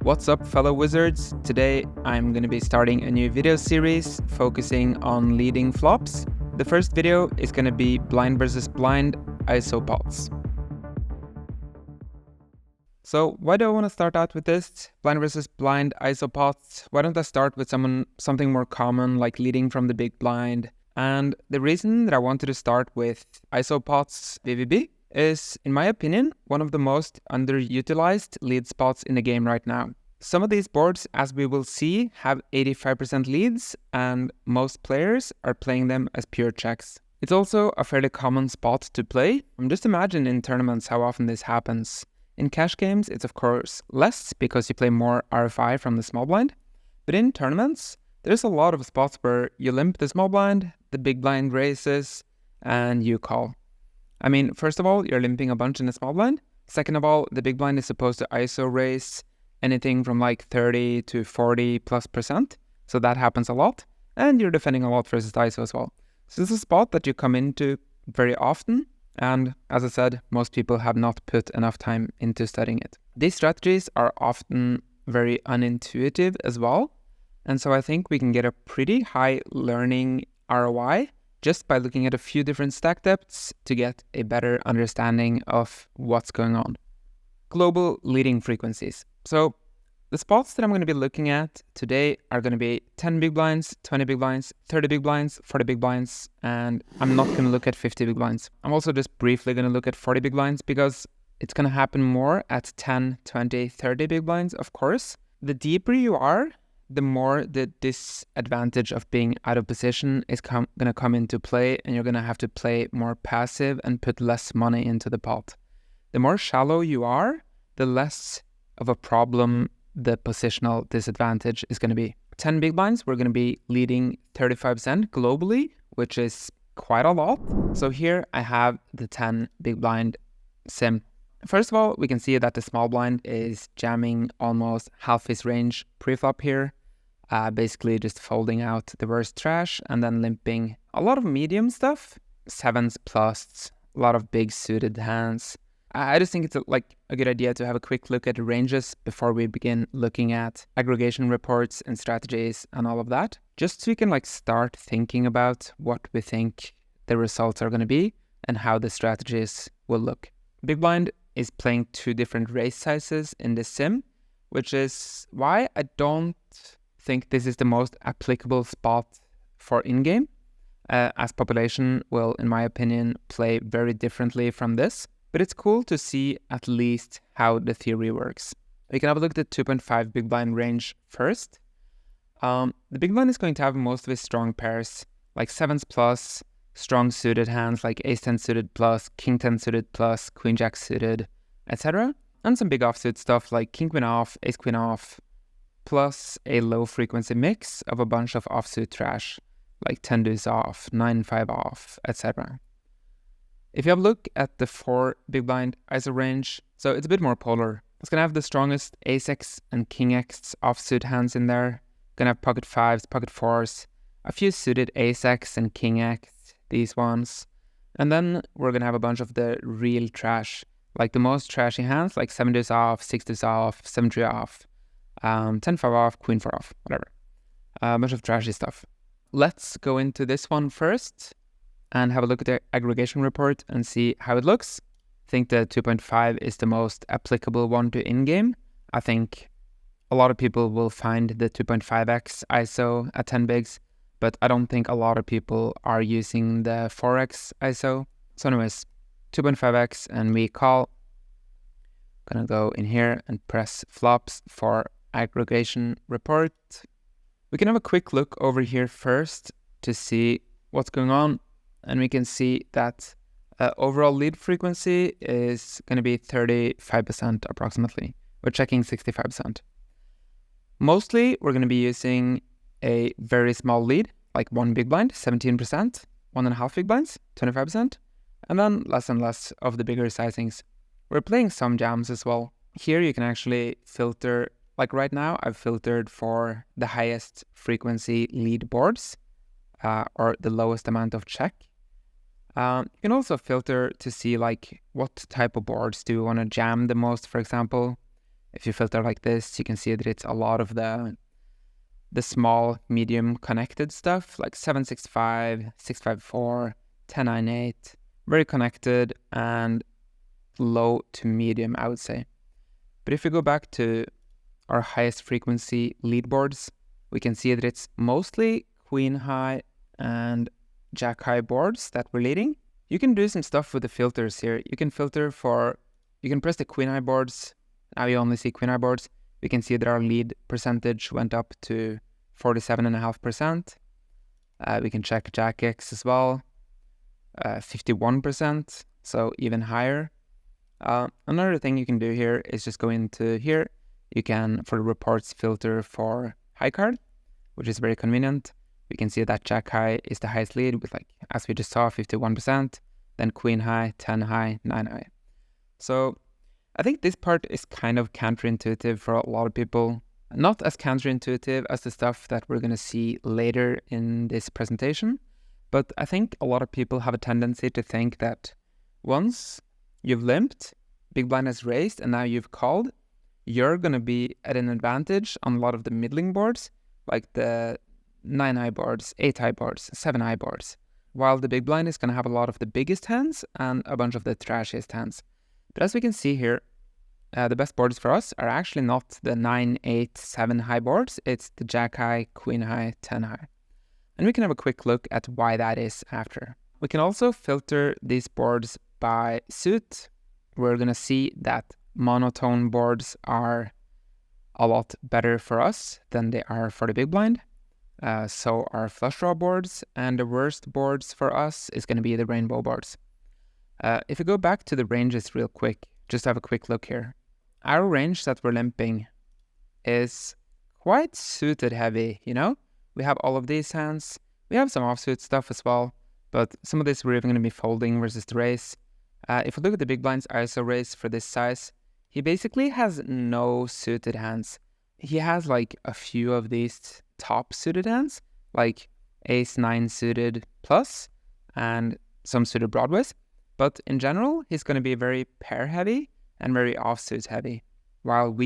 What's up, fellow wizards? Today I'm going to be starting a new video series focusing on leading flops. The first video is going to be blind versus blind ISO pots. So why do I want to start out with this? Blind versus blind ISO pots. Why don't I start with something more common like leading from the big blind? And the reason that I wanted to start with ISO pots BvB is, in my opinion, one of the most underutilized lead spots in the game right now. Some of these boards, as we will see, have 85% leads, and most players are playing them as pure checks. It's also a fairly common spot to play. Just imagine in tournaments how often this happens. In cash games, it's of course less because you play more RFI from the small blind. But in tournaments, there's a lot of spots where you limp the small blind, the big blind raises, and you call. I mean, first of all, you're limping a bunch in the small blind. Second of all, the big blind is supposed to ISO raise anything from like 30 to 40+%. So that happens a lot. And you're defending a lot versus ISO as well. So this is a spot that you come into very often. And as I said, most people have not put enough time into studying it. These strategies are often very unintuitive as well. And so I think we can get a pretty high learning ROI just by looking at a few different stack depths to get a better understanding of what's going on. Global leading frequencies. So the spots that I'm going to be looking at today are going to be 10 big blinds, 20 big blinds, 30 big blinds, 40 big blinds, and I'm not going to look at 50 big blinds. I'm also just briefly going to look at 40 big blinds because it's going to happen more at 10, 20, 30 big blinds, of course. The deeper you are, the more the disadvantage of being out of position is going to come into play, and you're going to have to play more passive and put less money into the pot. The more shallow you are, the less of a problem the positional disadvantage is going to be. 10 big blinds, we're going to be leading 35% globally, which is quite a lot. So here I have the 10 big blind sim. First of all, we can see that the small blind is jamming almost half his range pre-flop here. Basically just folding out the worst trash and then limping a lot of medium stuff, 7s plus, a lot of big suited hands. I just think it's a good idea to have a quick look at the ranges before we begin looking at aggregation reports and strategies and all of that, just so we can start thinking about what we think the results are going to be and how the strategies will look. Big blind is playing two different raise sizes in this sim, which is why I don't think this is the most applicable spot for in-game, as population will, in my opinion, play very differently from this. But it's cool to see at least how the theory works. We can have a look at the 2.5 big blind range first. The big blind is going to have most of its strong pairs, like 7s plus, strong suited hands like ace-10 suited plus, king-10 suited plus, queen-jack suited, etc. And some big offsuit stuff like king-queen off, ace-queen off, plus a low-frequency mix of a bunch of offsuit trash, like 10 deuce off, 9-5 off, etc. If you have a look at the 4 big blind ISO range, so it's a bit more polar. It's going to have the strongest ace-x and king-x offsuit hands in there. Going to have pocket 5s, pocket 4s, a few suited ace-x and king-x, these ones. And then we're going to have a bunch of the real trash, like the most trashy hands, like 7 deuce off, 6 deuce off, 7 3 off, 10-5 off, queen 4 off, whatever. A bunch of trashy stuff. Let's go into this one first and have a look at the aggregation report and see how it looks. I think the 2.5 is the most applicable one to in-game. I think a lot of people will find the 2.5x ISO at 10 bigs, but I don't think a lot of people are using the 4x ISO. So anyways, 2.5x and we call. Gonna go in here and press flops for aggregation report. We can have a quick look over here first to see what's going on. And we can see that overall lead frequency is going to be 35% approximately. We're checking 65%. Mostly, we're going to be using a very small lead, like 1 big blind, 17%, 1.5 big blinds, 25%, and then less and less of the bigger sizings. We're playing some jams as well. Here you can actually filter, like right now, I've filtered for the highest frequency lead boards, or the lowest amount of check. You can also filter to see what type of boards do you want to jam the most, for example. If you filter like this, you can see that it's a lot of the small, medium connected stuff, like 765, 654, 1098, very connected and low to medium, I would say. But if we go back to our highest frequency lead boards, we can see that it's mostly queen high and jack high boards that we're leading. You can do some stuff with the filters here. You can filter for, you can press the queen high boards. Now you only see queen high boards. We can see that our lead percentage went up to 47.5%. We can check jack X as well, 51%, so even higher. Another thing you can do here is just go into here. You can, for the reports, filter for high card, which is very convenient. We can see that jack high is the highest lead with, like, as we just saw, 51%, then queen high, 10 high, 9 high. So I think this part is kind of counterintuitive for a lot of people. Not as counterintuitive as the stuff that we're going to see later in this presentation, but I think a lot of people have a tendency to think that once you've limped, big blind has raised, and now you've called, you're going to be at an advantage on a lot of the middling boards, like the 9 high boards, 8 high boards, 7 high boards, while the big blind is going to have a lot of the biggest hands and a bunch of the trashiest hands. But as we can see here, the best boards for us are actually not the 9, 8, 7 high boards, it's the jack high, queen high, 10 high. And we can have a quick look at why that is after. We can also filter these boards by suit. We're going to see that monotone boards are a lot better for us than they are for the big blind. So our flush draw boards, and the worst boards for us is going to be the rainbow boards. If we go back to the ranges real quick, just have a quick look here. Our range that we're limping is quite suited heavy, you know? We have all of these hands. We have some offsuit stuff as well, but some of this we're even going to be folding versus the raise. If we look at the big blind's ISO raise for this size, he basically has no suited hands. He has like a few of these top suited hands, like ace 9 suited plus and some suited broadways. But in general, he's going to be very pair heavy and very offsuit heavy, while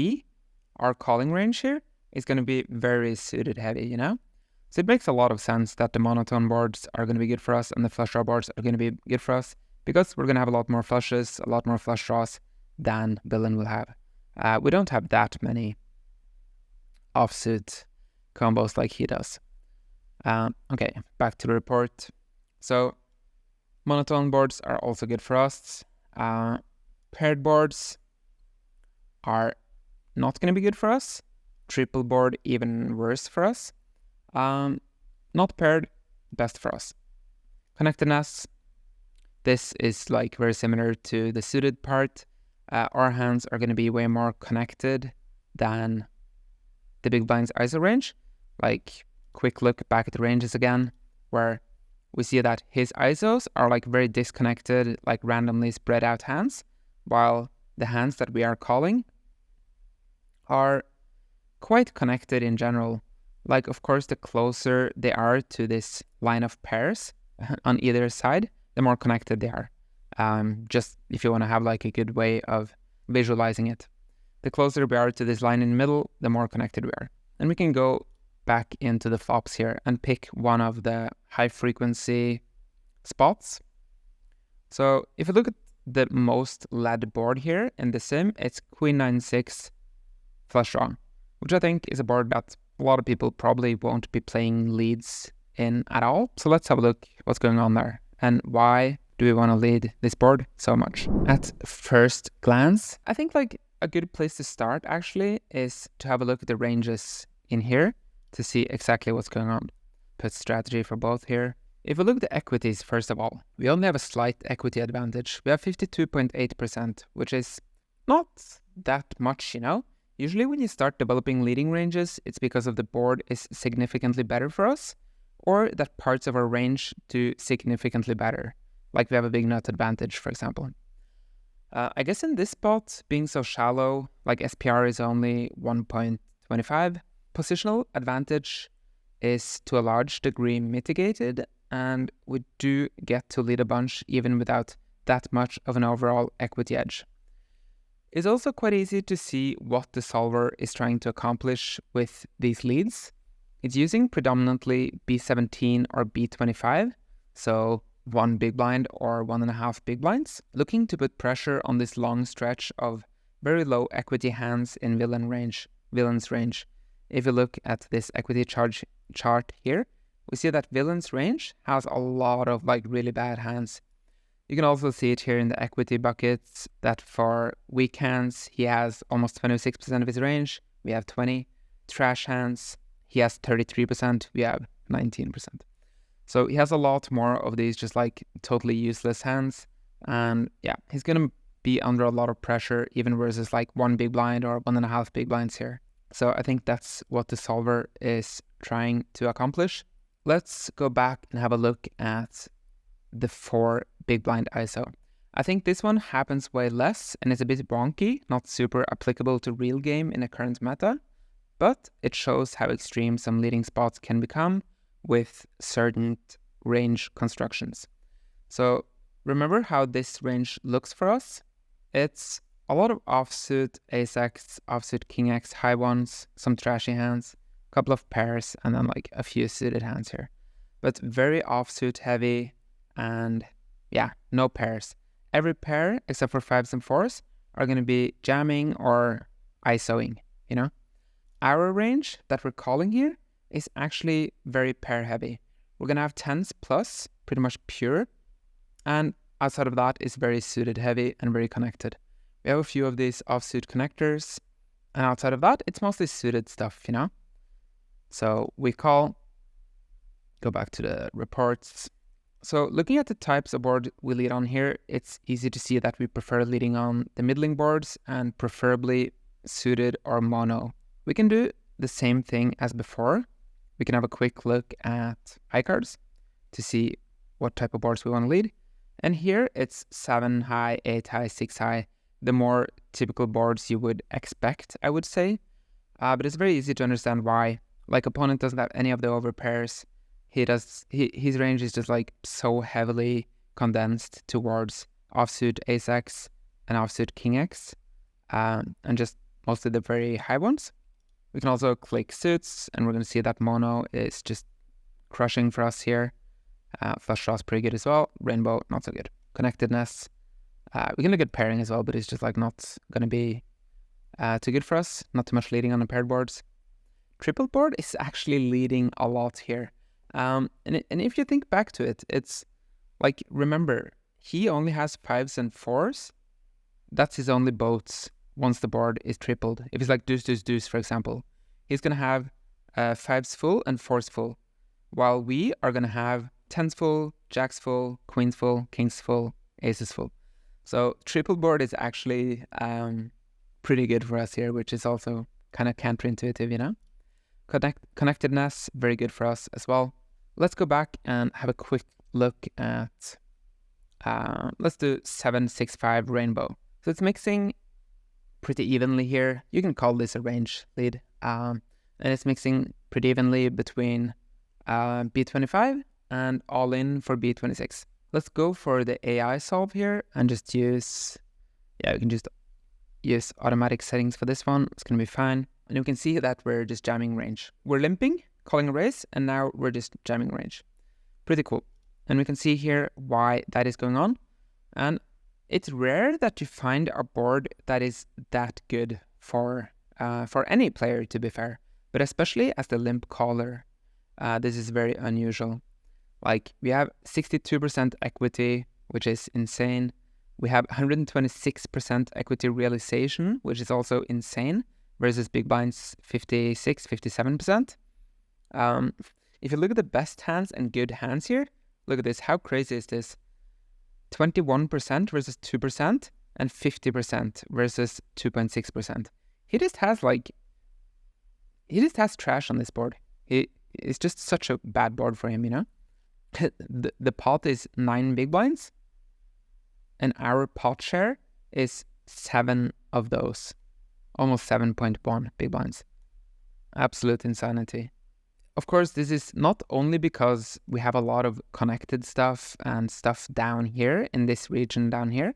our calling range here is going to be very suited heavy, you know? So it makes a lot of sense that the monotone boards are going to be good for us and the flush draw boards are going to be good for us, because we're going to have a lot more flushes, a lot more flush draws than villain will have. We don't have that many offsuit combos like he does. Okay, back to the report. So monotone boards are also good for us. Paired boards are not going to be good for us. Triple board, even worse for us. Not paired, best for us. Connectedness, this is like very similar to the suited part. Our hands are going to be way more connected than the big blind's ISO range. Like, quick look back at the ranges again, where we see that his ISOs are like very disconnected, like randomly spread out hands, while the hands that we are calling are quite connected in general. Like, of course, the closer they are to this line of pairs on either side, the more connected they are. Just if you want to have like a good way of visualizing it. The closer we are to this line in the middle, the more connected we are. And we can go back into the flops here and pick one of the high frequency spots. So if you look at the most led board here in the sim, it's Queen 9-6 flush draw, which I think is a board that a lot of people probably won't be playing leads in at all. So let's have a look what's going on there and why do we want to lead this board so much. At first glance, I think like a good place to start actually is to have a look at the ranges in here to see exactly what's going on. Put strategy for both here. If we look at the equities, first of all, we only have a slight equity advantage. We have 52.8%, which is not that much, you know? Usually when you start developing leading ranges, it's because of the board is significantly better for us, or that parts of our range do significantly better. Like we have a big nut advantage, for example. I guess in this spot, being so shallow, like SPR is only 1.25, positional advantage is to a large degree mitigated, and we do get to lead a bunch even without that much of an overall equity edge. It's also quite easy to see what the solver is trying to accomplish with these leads. It's using predominantly B17 or B25, so 1 big blind or 1.5 big blinds, looking to put pressure on this long stretch of very low equity hands in villain's range. If you look at this equity chart here, we see that villain's range has a lot of like really bad hands. You can also see it here in the equity buckets that for weak hands, he has almost 26% of his range. We have 20. Trash hands, he has 33%. We have 19%. So he has a lot more of these just like totally useless hands. And yeah, he's going to be under a lot of pressure even versus like 1 big blind or 1.5 big blinds here. So I think that's what the solver is trying to accomplish. Let's go back and have a look at the 4 big blind ISO. I think this one happens way less and is a bit wonky, not super applicable to real game in a current meta, but it shows how extreme some leading spots can become with certain range constructions. So remember how this range looks for us? It's a lot of offsuit ace-x, offsuit king-x high ones, some trashy hands, a couple of pairs, and then like a few suited hands here. But very offsuit heavy and yeah, no pairs. Every pair except for 5s and 4s are going to be jamming or ISOing, you know? Our range that we're calling here is actually very pair heavy. We're going to have 10s plus, pretty much pure, and outside of that is very suited heavy and very connected. We have a few of these offsuit connectors, and outside of that, it's mostly suited stuff, you know? So we call, go back to the reports. So looking at the types of board we lead on here, it's easy to see that we prefer leading on the middling boards and preferably suited or mono. We can do the same thing as before. We can have a quick look at high cards to see what type of boards we want to lead. And here it's 7 high, 8 high, 6 high, the more typical boards you would expect, I would say. But it's very easy to understand why. Like opponent doesn't have any of the overpairs. His range is just like so heavily condensed towards offsuit ace-x and offsuit king-x, and just mostly the very high ones. We can also click suits, and we're going to see that mono is just crushing for us here. Flush draw is pretty good as well. Rainbow, not so good. Connectedness, we can look at pairing as well, but it's just like not going to be too good for us. Not too much leading on the paired boards. Triple board is actually leading a lot here. And if you think back to it, it's like, remember, he only has 5s and 4s. That's his only boats once the board is tripled. If it's like deuce, deuce, deuce, for example, he's going to have 5s full and 4s full, while we are going to have 10s full, jacks full, queens full, kings full, aces full. So triple board is actually pretty good for us here, which is also kind of counterintuitive, you know? Connectedness, very good for us as well. Let's go back and have a quick look at, let's do 7-6-5 rainbow. So it's mixing pretty evenly here. You can call this a range lead. And it's mixing pretty evenly between B25 and all in for B26. Let's go for the AI solve here and just use, we can just use automatic settings for this one. It's going to be fine. And you can see that we're just jamming range. We're limping, calling a raise, and now we're just jamming range. Pretty cool. And we can see here why that is going on. And it's rare that you find a board that is that good for any player, to be fair. But especially as the limp caller, this is very unusual. Like, we have 62% equity, which is insane. We have 126% equity realization, which is also insane, versus big blinds 56, 57%. If you look at the best hands and good hands here, look at this. How crazy is this? 21% versus 2% and 50% versus 2.6%. He just has trash on this board. It's just such a bad board for him, you know? The pot is 9 big blinds, and our pot share is 7 of those. Almost 7.1 big blinds. Absolute insanity. Of course, this is not only because we have a lot of connected stuff and stuff down here in this region down here.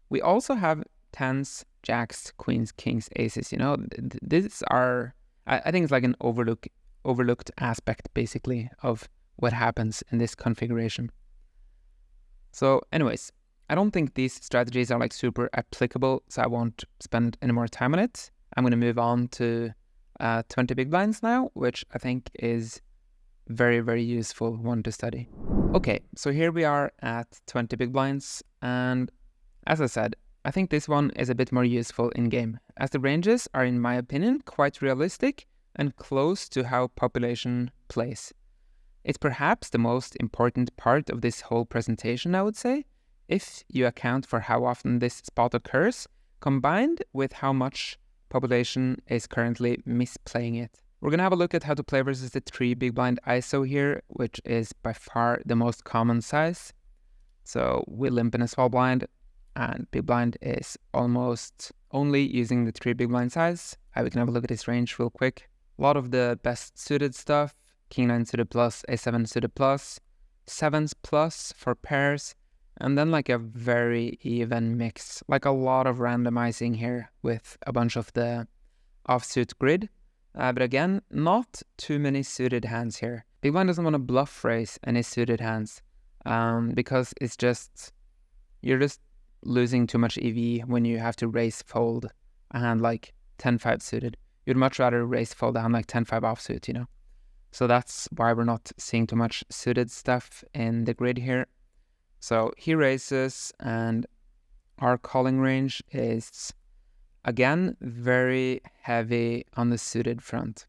We also have tens, jacks, queens, kings, aces. These are, I think it's like an overlooked aspect, basically, of what happens in this configuration. So anyways, I don't think these strategies are like super applicable, so I won't spend any more time on it. I'm going to move on to 20 big blinds now, which I think is very, very useful one to study. Okay, so here we are at 20 big blinds, and as I said, I think this one is a bit more useful in game, as the ranges are, in my opinion, quite realistic and close to how population plays. It's perhaps the most important part of this whole presentation, I would say, if you account for how often this spot occurs, combined with how much population is currently misplaying it. We're going to have a look at how to play versus the 3 big blind ISO here, which is by far the most common size. So we limp in a small blind, and big blind is almost only using the 3 big blind size. We can have a look at this range real quick. A lot of the best suited stuff, King 9 suited plus, A7 suited plus, 7s plus for pairs, and then like a very even mix, like a lot of randomizing here with a bunch of the offsuit grid. But again, not too many suited hands here. Big blind doesn't want to bluff raise any suited hands because you're just losing too much EV when you have to raise fold a hand like 10-5 suited. You'd much rather raise fold a hand like 10-5 offsuit, So that's why we're not seeing too much suited stuff in the grid here. So he raises, and our calling range is, again, very heavy on the suited front.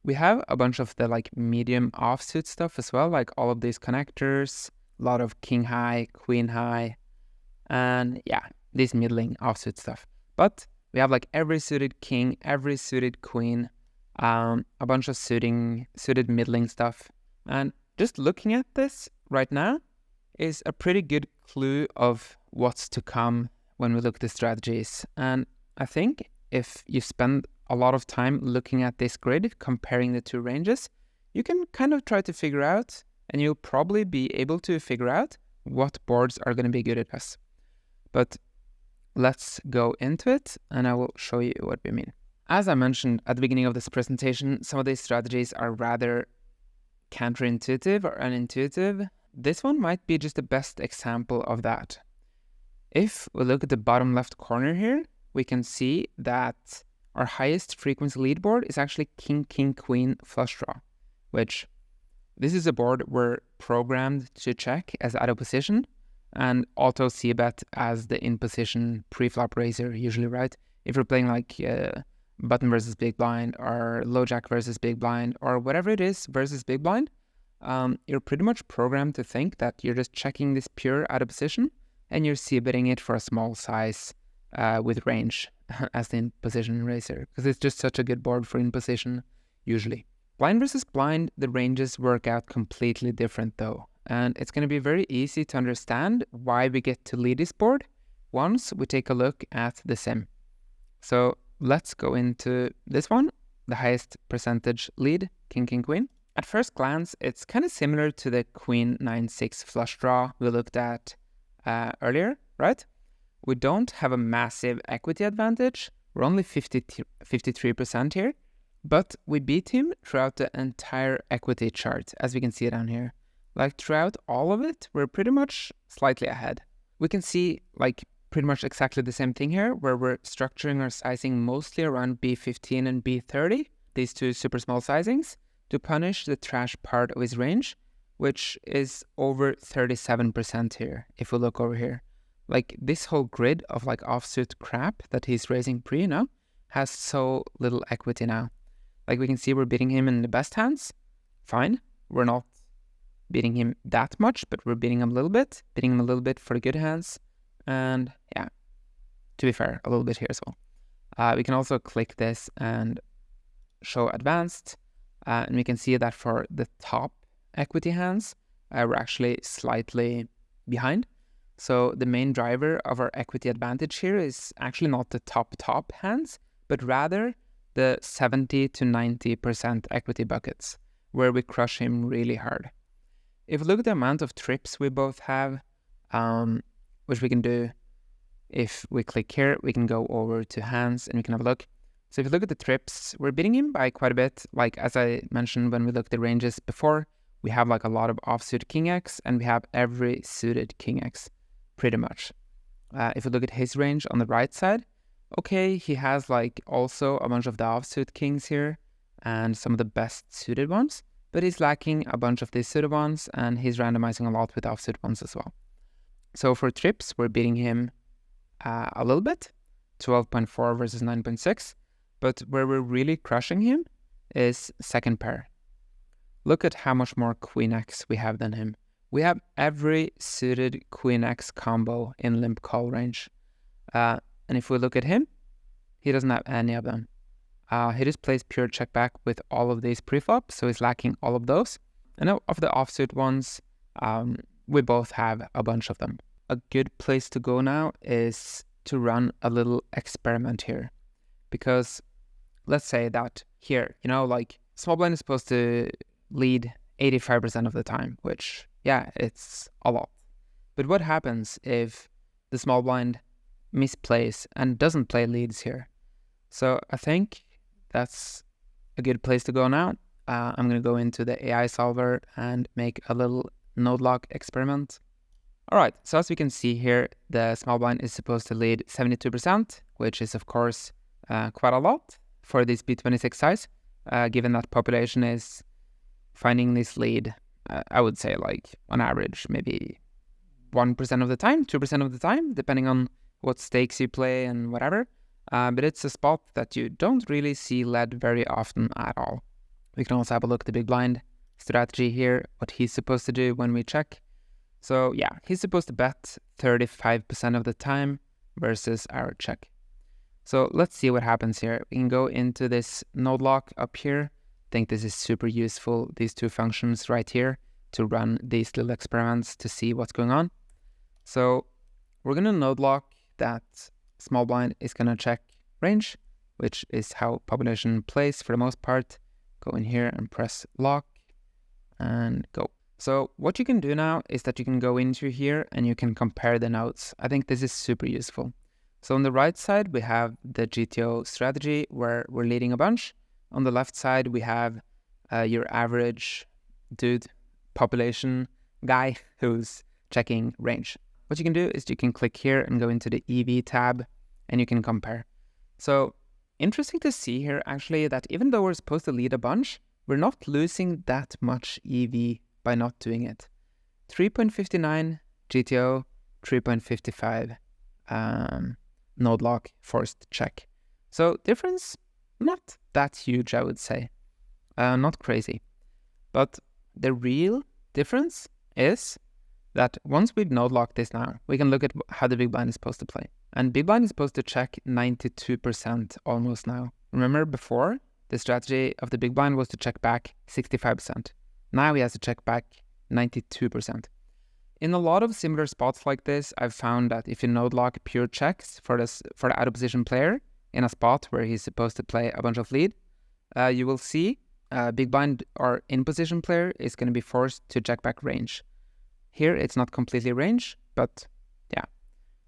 We have a bunch of the like medium offsuit stuff as well, like all of these connectors, a lot of king high, queen high, and yeah, this middling offsuit stuff. But we have like every suited king, every suited queen, a bunch of suited middling stuff. And just looking at this right now is a pretty good clue of what's to come when we look at the strategies. And I think if you spend a lot of time looking at this grid, comparing the two ranges, you can kind of try to figure out, and you'll probably be able to figure out what boards are going to be good at us. But let's go into it, and I will show you what we mean. As I mentioned at the beginning of this presentation, some of these strategies are rather counterintuitive or unintuitive. This one might be just the best example of that. If we look at the bottom left corner here, we can see that our highest frequency lead board is actually King, King, Queen flush draw, which this is a board we're programmed to check as out of position and auto c-bet as the in position pre-flop raiser usually, right? If we're playing like button versus big blind or low jack versus big blind or whatever it is versus big blind, you're pretty much programmed to think that you're just checking this pure out of position and you're c-betting it for a small size with range as the in position raiser, because it's just such a good board for in position usually. Blind versus blind, the ranges work out completely different though, and it's going to be very easy to understand why we get to lead this board once we take a look at the sim. So let's go into this one, the highest percentage lead, King, King, Queen. At first glance, it's kind of similar to the Queen 9-6 flush draw we looked at earlier, right? We don't have a massive equity advantage. We're only 53% here, but we beat him throughout the entire equity chart, as we can see down here. Like throughout all of it, we're pretty much slightly ahead. We can see like pretty much exactly the same thing here, where we're structuring our sizing mostly around B15 and B30, these two super small sizings, to punish the trash part of his range, which is over 37% here, if we look over here. Like this whole grid of like offsuit crap that he's raising pre now has so little equity now. Like we can see we're beating him in the best hands, fine. We're not beating him that much, but we're beating him a little bit for the good hands. And yeah, to be fair, a little bit here as well. We can also click this and show advanced. And we can see that for the top equity hands, we're actually slightly behind. So the main driver of our equity advantage here is actually not the top hands, but rather the 70 to 90% equity buckets, where we crush him really hard. If we look at the amount of trips we both have, which we can do if we click here, we can go over to hands and we can have a look. So if you look at the trips, we're beating him by quite a bit. Like as I mentioned when we looked at ranges before, we have like a lot of offsuit king X and we have every suited king X, pretty much. If you look at his range on the right side, okay, he has like also a bunch of the offsuit kings here and some of the best suited ones, but he's lacking a bunch of these suited ones and he's randomizing a lot with offsuit ones as well. So for trips, we're beating him a little bit, 12.4 versus 9.6, but where we're really crushing him is second pair. Look at how much more queen X we have than him. We have every suited queen X combo in limp call range. And if we look at him, he doesn't have any of them. He just plays pure check back with all of these preflops, so he's lacking all of those. And of the offsuit ones, we both have a bunch of them. A good place to go now is to run a little experiment here. Because let's say that here, you know, like small blind is supposed to lead 85% of the time, which, yeah, it's a lot. But what happens if the small blind misplays and doesn't play leads here? So I think that's a good place to go now. I'm going to go into the AI solver and make a little node lock experiment. All right, so as we can see here, the small blind is supposed to lead 72%, which is of course quite a lot for this B26 size, given that population is finding this lead, I would say like on average, maybe 1% of the time, 2% of the time, depending on what stakes you play and whatever. But it's a spot that you don't really see led very often at all. We can also have a look at the big blind strategy here, what he's supposed to do when we check. So yeah, he's supposed to bet 35% of the time versus our check. So let's see what happens here. We can go into this node lock up here. I think this is super useful, these two functions right here, to run these little experiments to see what's going on. So we're going to node lock that small blind is going to check range, which is how population plays for the most part. Go in here and press lock and go. So what you can do now is that you can go into here and you can compare the nodes. I think this is super useful. So on the right side, we have the GTO strategy where we're leading a bunch. On the left side, we have your average dude, population guy who's checking range. What you can do is you can click here and go into the EV tab and you can compare. So interesting to see here actually that even though we're supposed to lead a bunch, we're not losing that much EV by not doing it. 3.59 GTO, 3.55 node lock forced check. So difference, not that huge, I would say. Not crazy. But the real difference is that once we node lock this now, we can look at how the big blind is supposed to play. And big blind is supposed to check 92% almost now. Remember before, the strategy of the big blind was to check back 65%. Now he has to check back 92%. In a lot of similar spots like this, I've found that if you node lock pure checks for the out of position player in a spot where he's supposed to play a bunch of lead, you will see big blind or in position player is going to be forced to check back range. Here it's not completely range, but yeah,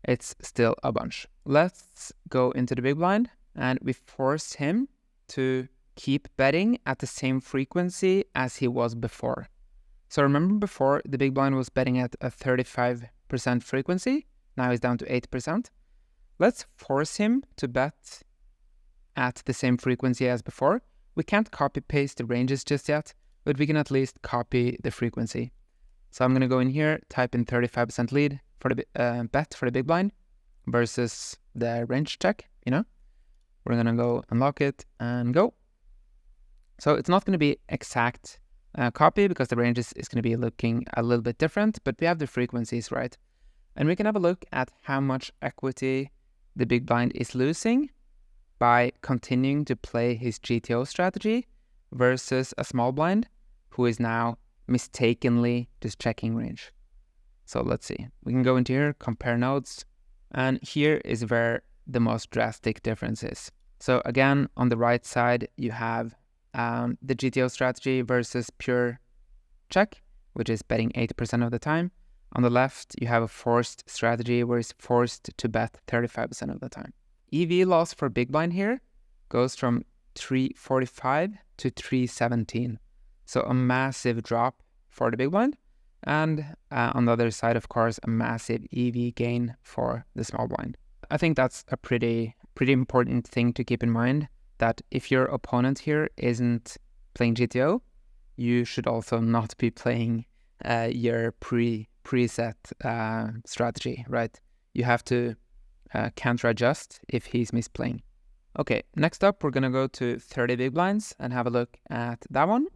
it's still a bunch. Let's go into the big blind and we force him to keep betting at the same frequency as he was before. So remember before the big blind was betting at a 35% frequency, now he's down to 8%. Let's force him to bet at the same frequency as before. We can't copy paste the ranges just yet, but we can at least copy the frequency. So I'm going to go in here, type in 35% lead for the bet for the big blind versus the range check, you know. We're going to go unlock it and go. So it's not going to be exact copy because the range is going to be looking a little bit different, but we have the frequencies right. And we can have a look at how much equity the big blind is losing by continuing to play his GTO strategy versus a small blind who is now mistakenly just checking range. So let's see. We can go into here, compare nodes, and here is where the most drastic difference is. So again, on the right side, you have the GTO strategy versus pure check, which is betting 80% of the time. On the left, you have a forced strategy where he's forced to bet 35% of the time. EV loss for big blind here goes from 345 to 317. So a massive drop for the big blind. And on the other side, of course, a massive EV gain for the small blind. I think that's a pretty important thing to keep in mind, that if your opponent here isn't playing GTO, you should also not be playing your preset strategy, right? You have to counter adjust if he's misplaying. Okay, next up, we're gonna go to 30 big blinds and have a look at that one.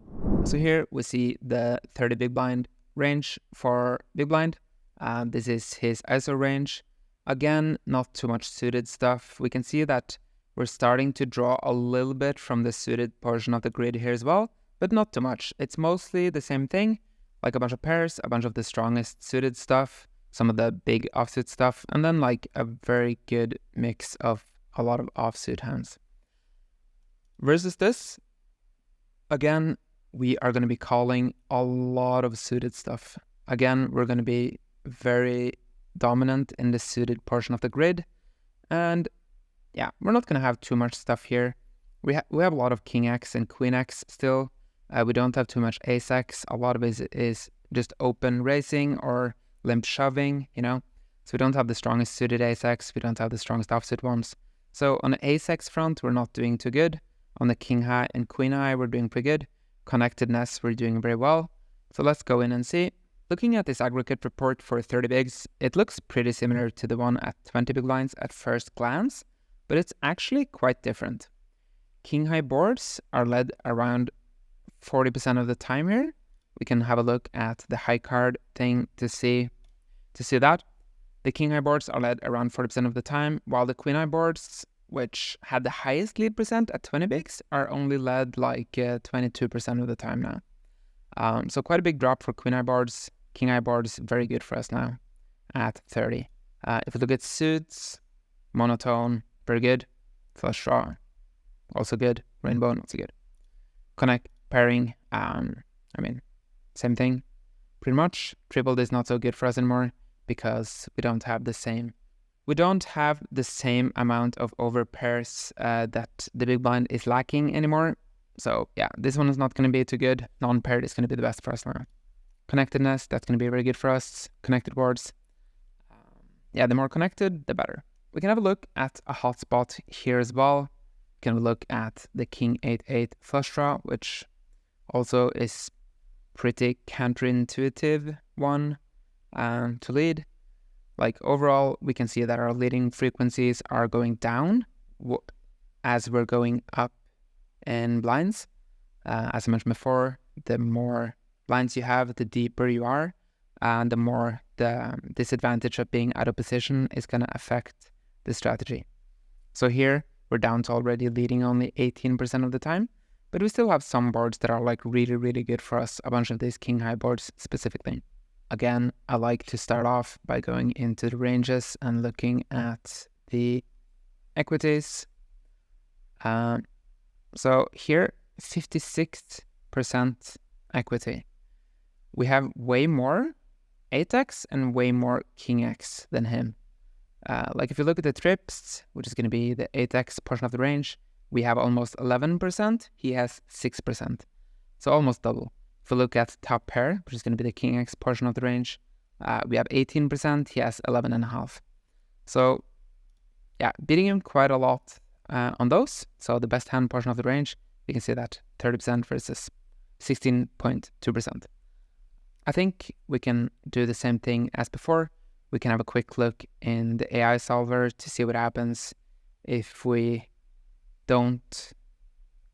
So here we see the 30 big blind range for big blind. This is his ISO range. Again, not too much suited stuff. We can see that we're starting to draw a little bit from the suited portion of the grid here as well, but not too much. It's mostly the same thing, like a bunch of pairs, a bunch of the strongest suited stuff, some of the big offsuit stuff, and then like a very good mix of a lot of offsuit hands. Versus this, again, we are going to be calling a lot of suited stuff. Again, we're going to be very dominant in the suited portion of the grid. And yeah, we're not going to have too much stuff here. We have a lot of King X and Queen X still. We don't have too much Ace X. A lot of it is just open racing or limp shoving, you know. So we don't have the strongest suited Ace X. We don't have the strongest offsuit ones. So on the Ace X front, we're not doing too good. On the King High and Queen High, we're doing pretty good. Connectedness, we're doing very well. So let's go in and see. Looking at this aggregate report for 30 bigs, it looks pretty similar to the one at 20 big blinds at first glance, but it's actually quite different. King High boards are led around 40% of the time here. We can have a look at the high card thing to see that. The King High boards are led around 40% of the time, while the Queen High boards, which had the highest lead percent at 20 bigs, are only led like 22% of the time now. So quite a big drop for Queen High boards. King High boards, very good for us now at 30. If we look at suits, monotone, very good. Flush draw, also good. Rainbow, not so good. Connect, pairing, same thing. Pretty much. Tripled is not so good for us anymore because we don't have the same amount of over pairs that the big blind is lacking anymore. So yeah, this one is not going to be too good. Non-paired is going to be the best for us now. Connectedness, that's going to be very good for us. Connected boards. The more connected, the better. We can have a look at a hotspot here as well. We can look at the King 8-8 flush draw, which also is pretty counterintuitive one to lead. Like overall, we can see that our leading frequencies are going down as we're going up in blinds. As I mentioned before, the more blinds you have, the deeper you are, and the more the disadvantage of being out of position is going to affect the strategy. So here, we're down to already leading only 18% of the time, but we still have some boards that are like really, really good for us, a bunch of these King High boards specifically. Again, I like to start off by going into the ranges and looking at the equities. So here, 56% equity. We have way more 8x and way more King X than him. Like if you look at the trips, which is going to be the 8x portion of the range, we have almost 11%. He has 6%. So almost double. If we look at top pair, which is going to be the King X portion of the range, we have 18%. He has 11.5. So yeah, beating him quite a lot on those. So the best hand portion of the range, you can see that 30% versus 16.2%. I think we can do the same thing as before. We can have a quick look in the AI solver to see what happens if we don't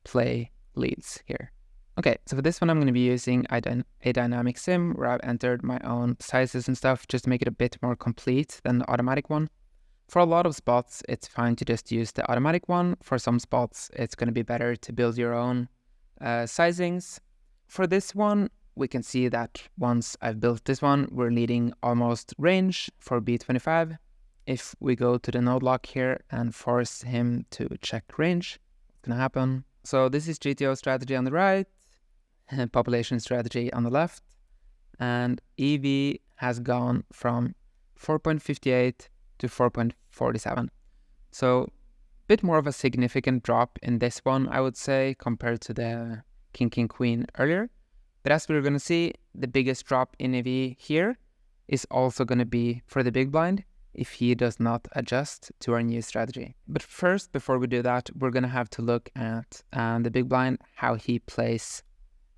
play leads here. Okay, so for this one, I'm going to be using a dynamic sim where I've entered my own sizes and stuff just to make it a bit more complete than the automatic one. For a lot of spots, it's fine to just use the automatic one. For some spots, it's going to be better to build your own sizings. For this one, we can see that once I've built this one, we're leading almost range for B25. If we go to the node lock here and force him to check range, what's going to happen? So this is GTO strategy on the right, population strategy on the left, and EV has gone from 4.58 to 4.47. So a bit more of a significant drop in this one, I would say, compared to the King Queen earlier. But as we're going to see, the biggest drop in EV here is also going to be for the big blind if he does not adjust to our new strategy. But first, before we do that, we're going to have to look at the big blind, how he plays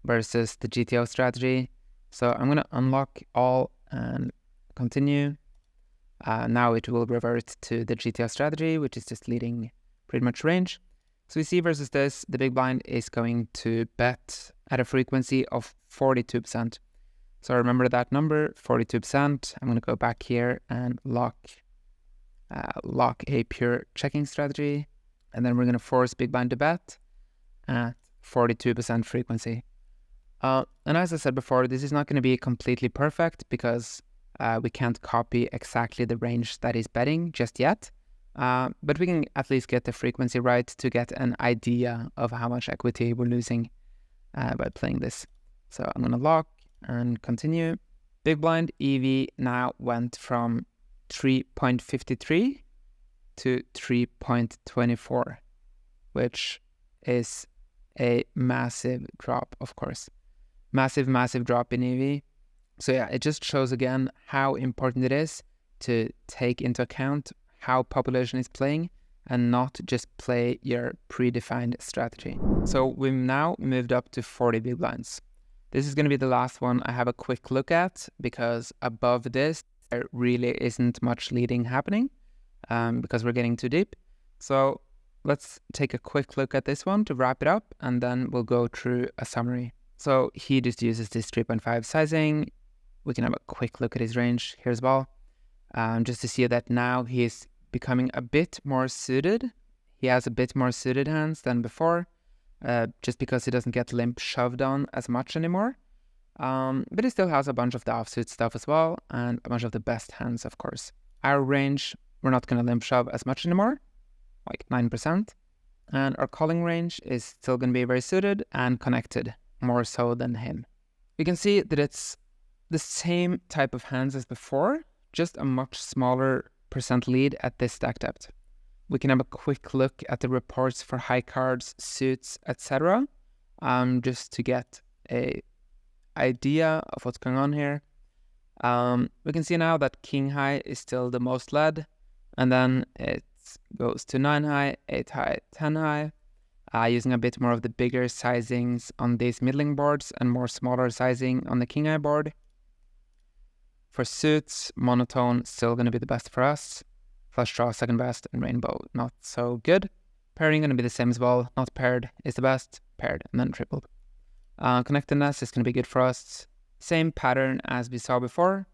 versus the GTO strategy. So I'm going to unlock all and continue. Now it will revert to the GTO strategy, which is just leading pretty much range. So we see versus this, the big blind is going to bet at a frequency of 42%. So remember that number, 42%. I'm going to go back here and lock a pure checking strategy. And then we're going to force big blind to bet at 42% frequency. And as I said before, this is not going to be completely perfect because we can't copy exactly the range that he's betting just yet. But we can at least get the frequency right to get an idea of how much equity we're losing by playing this. So I'm going to lock and continue. Big blind EV now went from 3.53 to 3.24, which is a massive drop, of course. Massive drop in EV. So yeah, it just shows again how important it is to take into account how population is playing and not just play your predefined strategy. So we've now moved up to 40 big blinds. This is going to be the last one I have a quick look at because above this, there really isn't much leading happening because we're getting too deep. So let's take a quick look at this one to wrap it up and then we'll go through a summary. So he just uses this 3.5 sizing. We can have a quick look at his range here as well, just to see that now he's becoming a bit more suited. He has a bit more suited hands than before, just because he doesn't get limp shoved on as much anymore. But he still has a bunch of the offsuit stuff as well, and a bunch of the best hands, of course. Our range, we're not going to limp shove as much anymore, like 9%. And our calling range is still going to be very suited and connected, more so than him. We can see that it's the same type of hands as before, just a much smaller percent lead at this stack depth. We can have a quick look at the reports for high cards, suits, etc. Just to get a idea of what's going on here. We can see now that king high is still the most led, and then it goes to 9 high, 8 high, 10 high, using a bit more of the bigger sizings on these middling boards and more smaller sizing on the king high board. For suits, monotone still going to be the best for us. Flush draw second best, and rainbow not so good. Pairing going to be the same as well. Not paired is the best, paired and then tripled. Connectedness is going to be good for us. Same pattern as we saw before.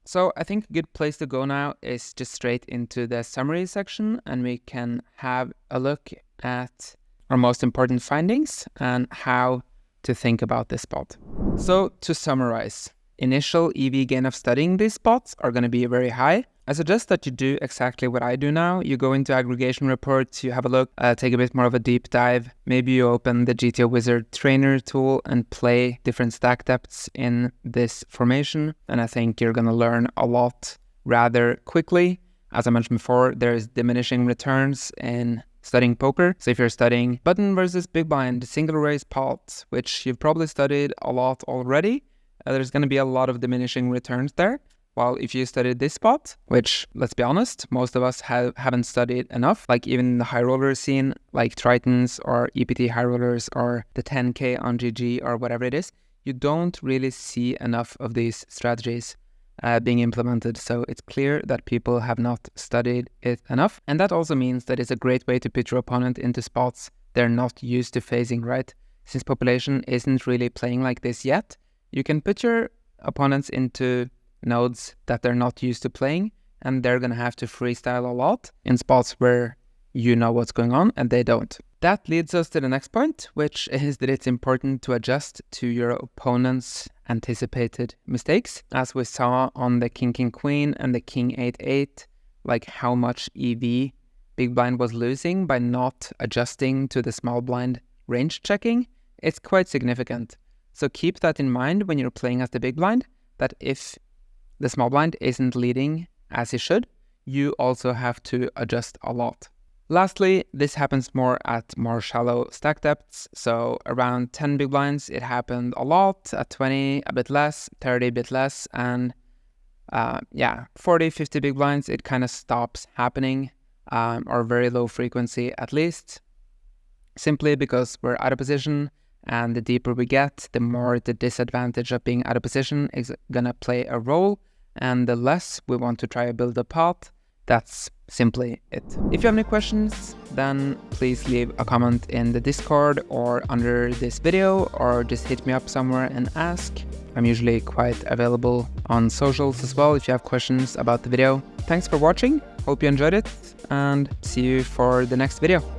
So I think a good place to go now is just straight into the summary section, and we can have a look at our most important findings and how to think about this spot. So to summarize, initial EV gain of studying these spots are going to be very high. I suggest that you do exactly what I do now. You go into aggregation reports, you have a look, take a bit more of a deep dive. Maybe you open the GTO Wizard trainer tool and play different stack depths in this formation. And I think you're going to learn a lot rather quickly. As I mentioned before, there's diminishing returns in studying poker. So if you're studying button versus big blind, single raise pot, which you've probably studied a lot already, there's going to be a lot of diminishing returns there. While if you studied this spot, which, let's be honest, most of us haven't studied enough, like even the high roller scene, like Tritons or EPT high rollers or the 10K on GG or whatever it is, you don't really see enough of these strategies being implemented. So it's clear that people have not studied it enough. And that also means that it's a great way to put your opponent into spots they're not used to facing, right? Since population isn't really playing like this yet, you can put your opponents into nodes that they're not used to playing, and they're going to have to freestyle a lot in spots where you know what's going on and they don't. That leads us to the next point, which is that it's important to adjust to your opponent's anticipated mistakes. As we saw on the King Queen and the King 8-8, like how much EV big blind was losing by not adjusting to the small blind range checking, it's quite significant. So keep that in mind when you're playing as the big blind, that if the small blind isn't leading as it should, you also have to adjust a lot. Lastly, this happens more at more shallow stack depths. So around 10 big blinds, it happened a lot. At 20, a bit less. 30, a bit less. And 40, 50 big blinds, it kind of stops happening, or very low frequency at least, simply because we're out of position. And the deeper we get, the more the disadvantage of being out of position is gonna play a role, and the less we want to try to build a pot. That's simply it. If you have any questions, then please leave a comment in the Discord or under this video, or just hit me up somewhere and ask. I'm usually quite available on socials as well if you have questions about the video. Thanks for watching, hope you enjoyed it, and see you for the next video.